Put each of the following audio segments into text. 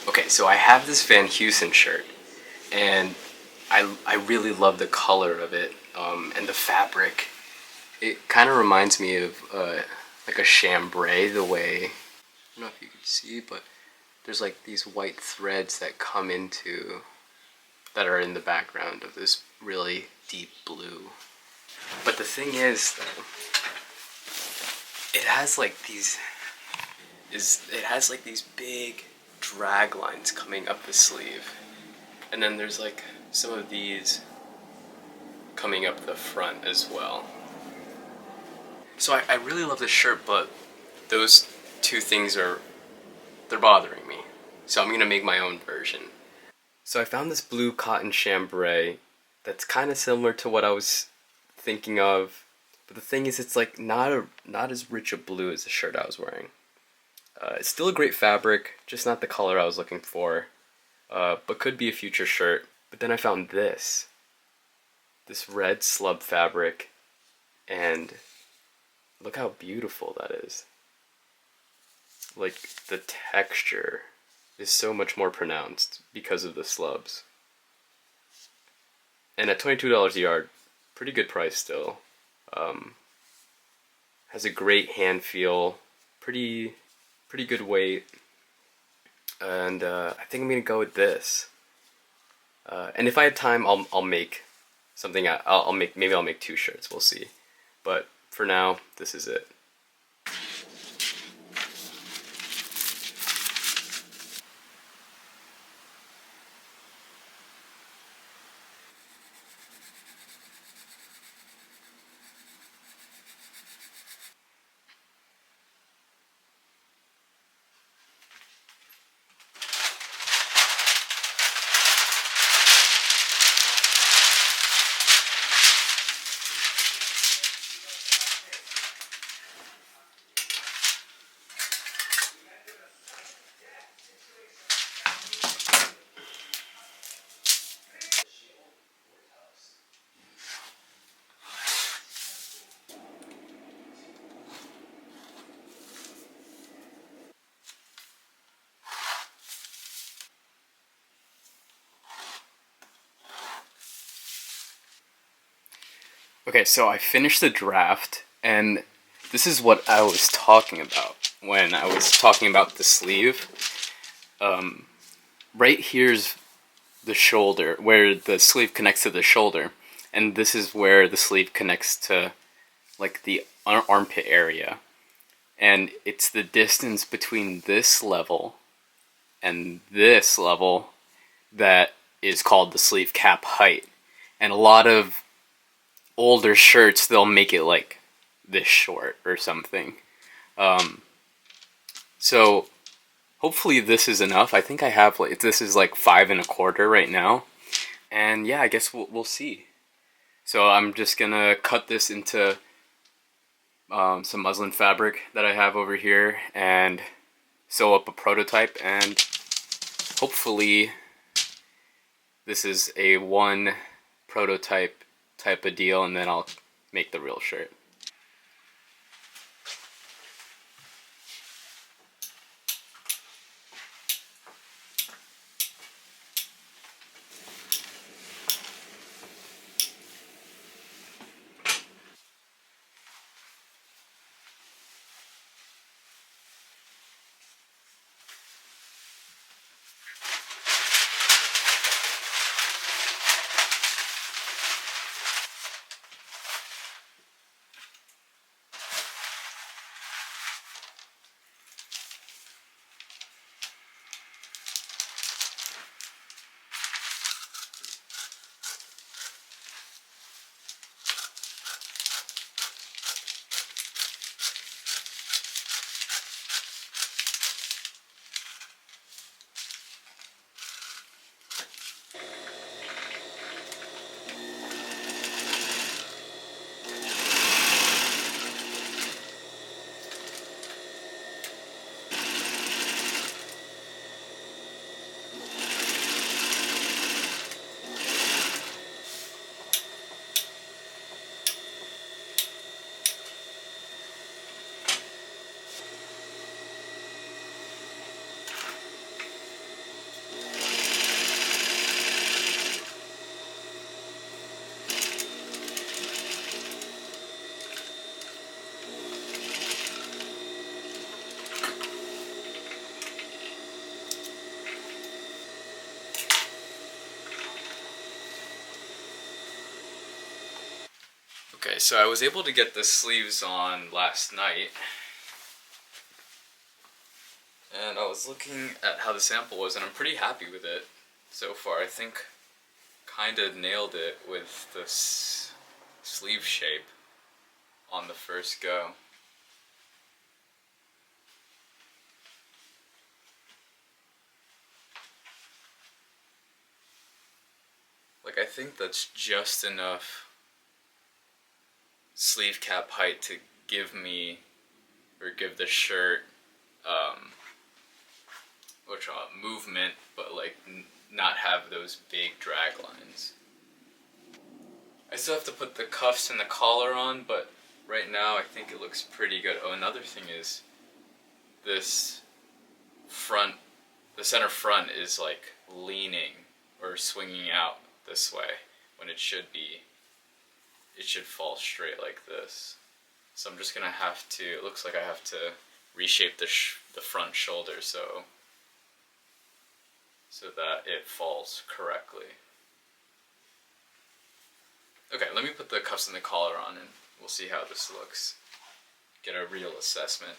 Okay, so I have this Van Heusen shirt, and I really love the color of it, and the fabric. It kind of reminds me of like a chambray, the way, I don't know if you can see, but there's like these white threads that come into, that are in the background of this really deep blue. But the thing is, though, it has like these, it has like these big drag lines coming up the sleeve. And then there's like some of these coming up the front as well. So I really love this shirt, but those two things they're bothering me. So I'm gonna make my own version. So I found this blue cotton chambray that's kind of similar to what I was thinking of, but the thing is, it's like not as rich a blue as the shirt I was wearing. It's still a great fabric, just not the color I was looking for, but could be a future shirt. But then I found this red slub fabric, and look how beautiful that is. Like, the texture is so much more pronounced because of the slubs. And at $22 a yard, pretty good price still. Has a great hand feel, pretty good weight, and I think I'm gonna go with this. And if I had time, I'll make something. I'll make, maybe I'll make two shirts. We'll see. But for now, this is it. Okay, so I finished the draft, and this is what I was talking about when I was talking about the sleeve. Right here's the shoulder, where the sleeve connects to the shoulder, and this is where the sleeve connects to like the armpit area. And it's the distance between this level and this level that is called the sleeve cap height. And a lot of older shirts, they'll make it like this short or something. So hopefully this is enough. I think I have like, this is like 5 1/4 right now. And yeah, I guess we'll see. So I'm just gonna cut this into some muslin fabric that I have over here and sew up a prototype, and hopefully this is a one prototype type of deal, and then I'll make the real shirt. Okay, so I was able to get the sleeves on last night, and I was looking at how the sample was, and I'm pretty happy with it so far. I think kind of nailed it with the sleeve shape on the first go. Like, I think that's just enough sleeve cap height to give me, or give the shirt, movement, but like not have those big drag lines. I still have to put the cuffs and the collar on, but right now I think it looks pretty good. Oh, another thing is this front, the center front is like leaning or swinging out this way when it should fall straight like this. So I'm just gonna have to, it looks like I have to reshape the front shoulder so that it falls correctly. Okay, let me put the cuffs and the collar on and we'll see how this looks. Get a real assessment.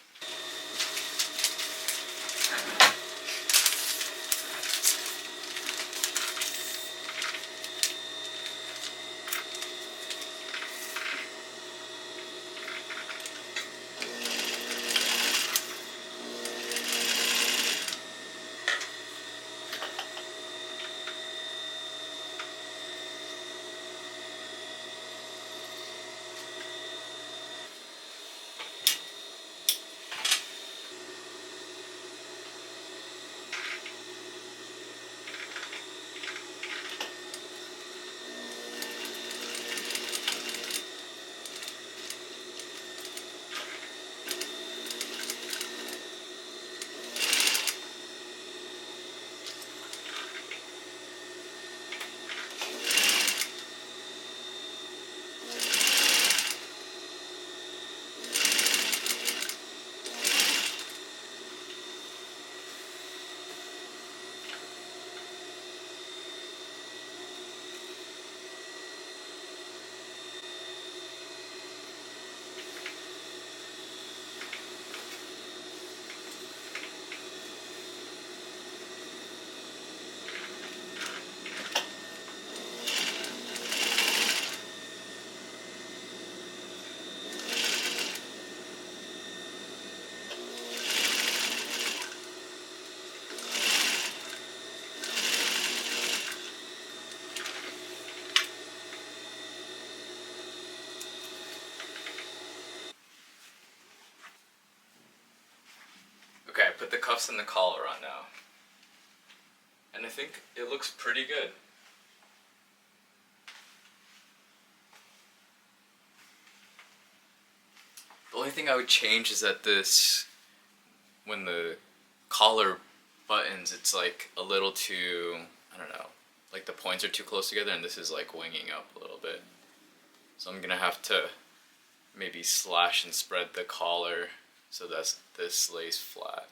Okay, I put the cuffs and the collar on now. And I think it looks pretty good. The only thing I would change is that when the collar buttons, it's like a little too, I don't know, like the points are too close together and this is like winging up a little bit. So I'm gonna have to maybe slash and spread the collar so that this lays flat.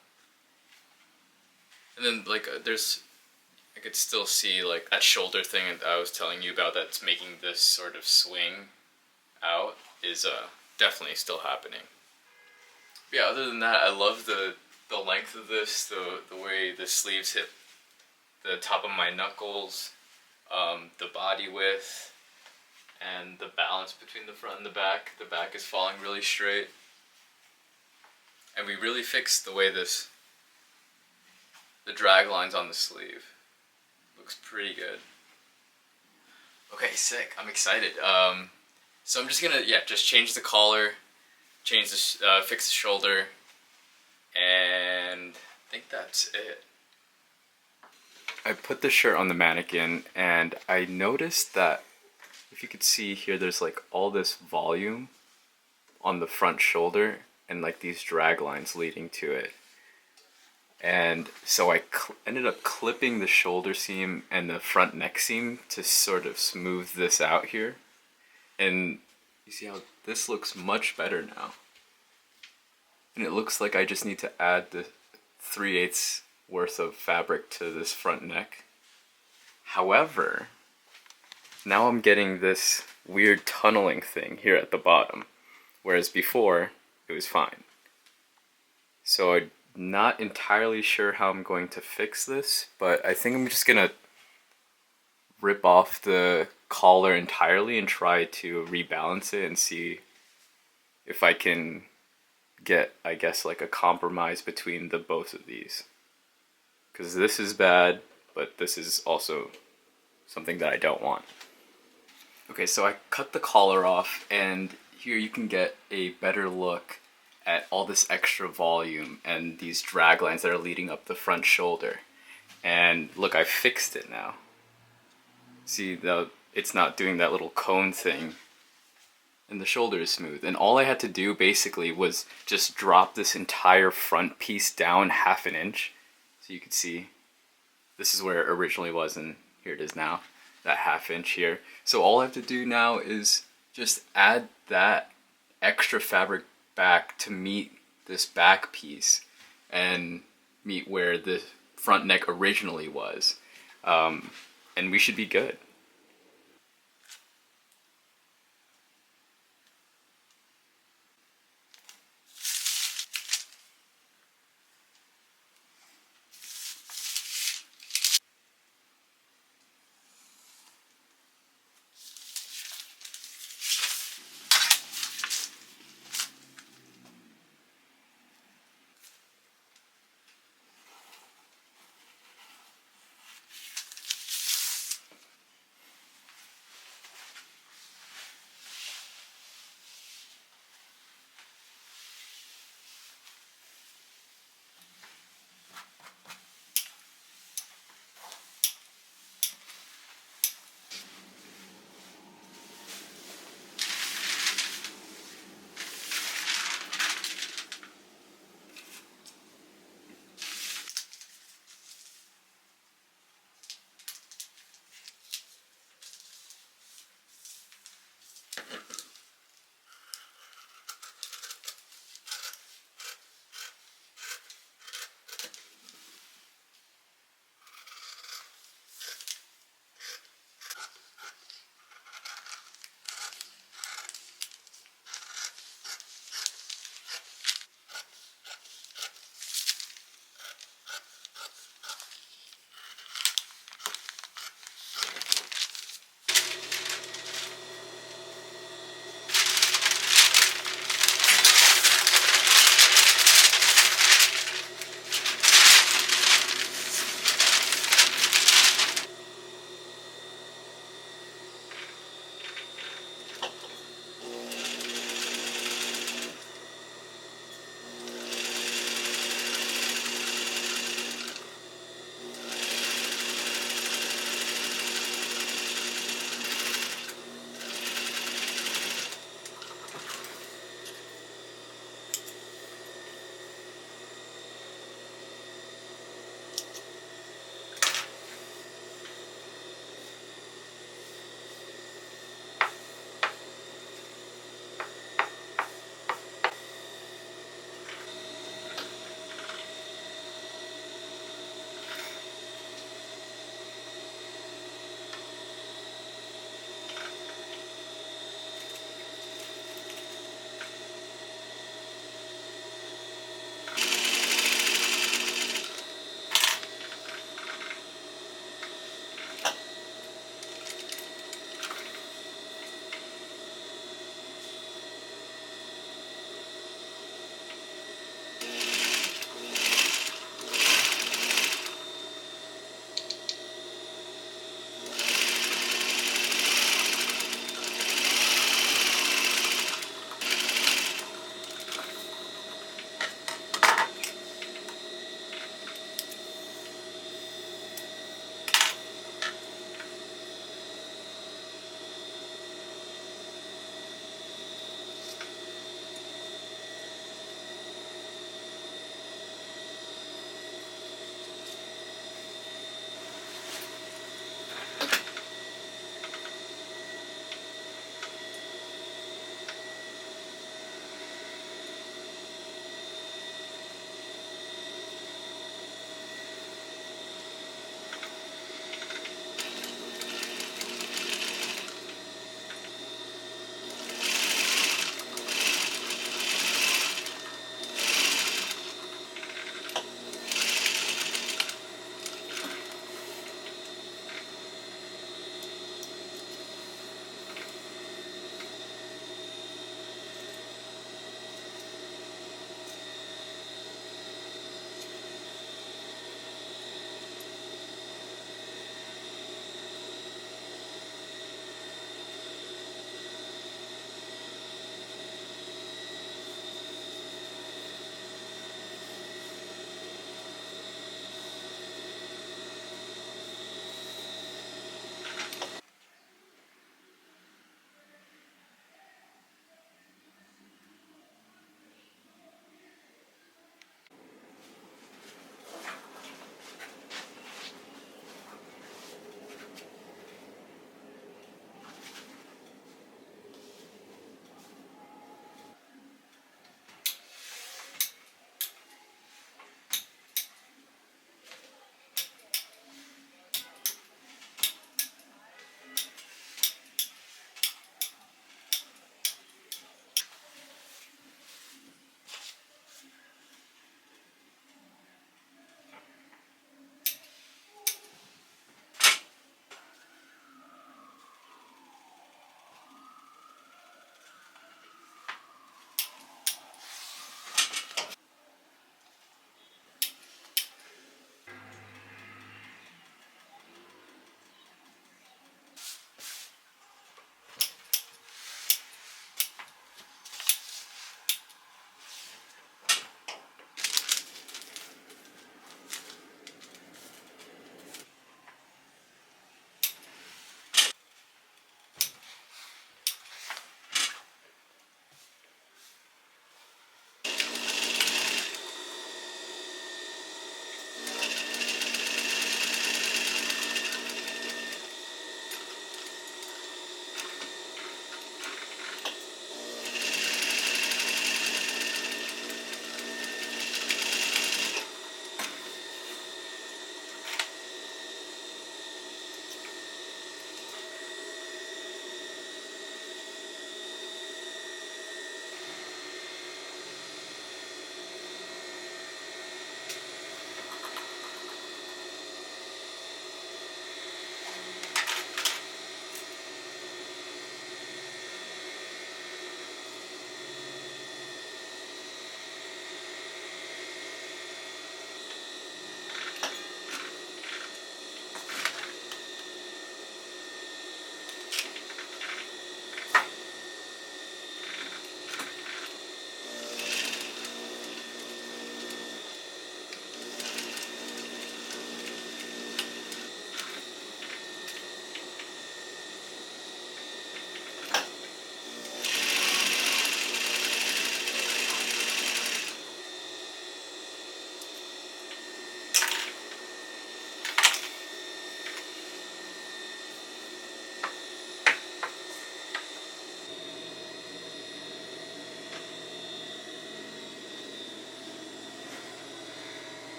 And then like I could still see like that shoulder thing that I was telling you about that's making this sort of swing out is definitely still happening. But yeah, other than that, I love the length of this, the way the sleeves hit the top of my knuckles, the body width, and the balance between the front and the back. The back is falling really straight. And we really fixed the way the drag lines on the sleeve. Looks pretty good. Okay, sick. I'm excited. So I'm just gonna, just change the collar, fix the shoulder, and I think that's it. I put the shirt on the mannequin and I noticed that, if you could see here, there's like all this volume on the front shoulder and like these drag lines leading to it. And so I ended up clipping the shoulder seam and the front neck seam to sort of smooth this out here. And you see how this looks much better now. And it looks like I just need to add the 3/8 worth of fabric to this front neck. However, now I'm getting this weird tunneling thing here at the bottom, whereas before it was fine. So I'm not entirely sure how I'm going to fix this, but I think I'm just gonna rip off the collar entirely and try to rebalance it and see if I can get, I guess, like a compromise between the both of these. Because this is bad, but this is also something that I don't want. Okay, so I cut the collar off, and here you can get a better look at all this extra volume and these drag lines that are leading up the front shoulder. And look, I fixed it now. See, it's not doing that little cone thing, and the shoulder is smooth. And all I had to do basically was just drop this entire front piece down 1/2 inch. So you could see this is where it originally was, and here it is now, that 1/2 inch here. So all I have to do now is just add that extra fabric back to meet this back piece and meet where the front neck originally was. And we should be good.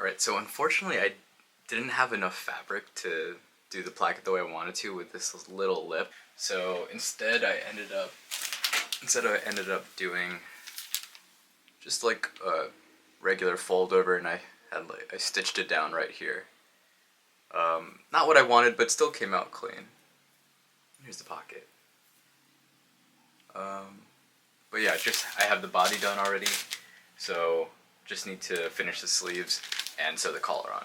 Alright, so unfortunately I didn't have enough fabric to do the placket the way I wanted to with this little lip. So instead I ended up doing just like a regular fold over, and I stitched it down right here. Not what I wanted, but still came out clean. Here's the pocket. But yeah, I have the body done already, so just need to finish the sleeves and sew the collar on.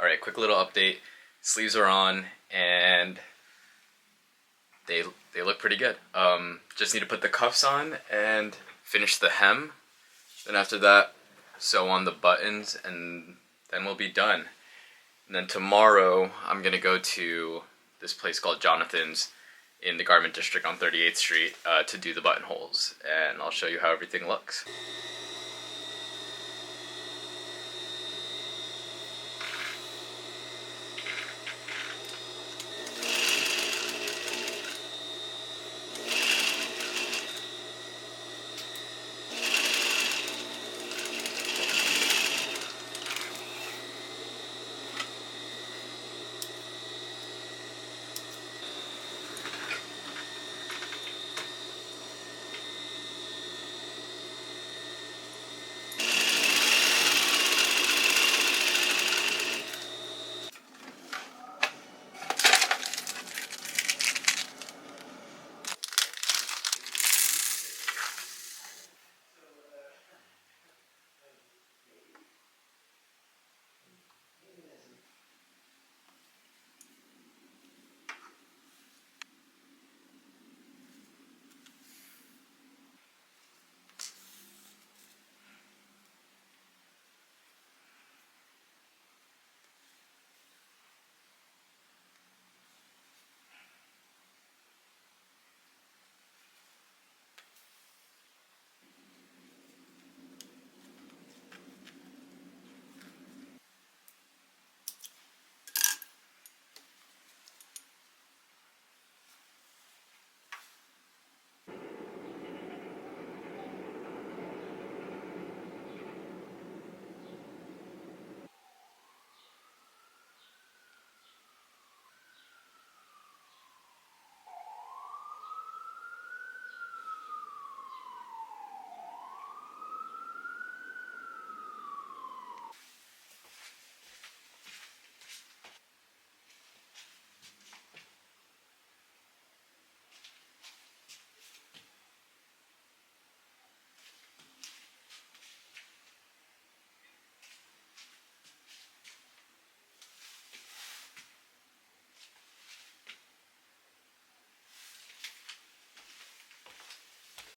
Alright, quick little update. Sleeves are on, and they look pretty good. Just need to put the cuffs on and finish the hem. Then after that, sew on the buttons, and then we'll be done. And then tomorrow, I'm gonna go to this place called Jonathan's in the Garment District on 38th Street to do the buttonholes, and I'll show you how everything looks.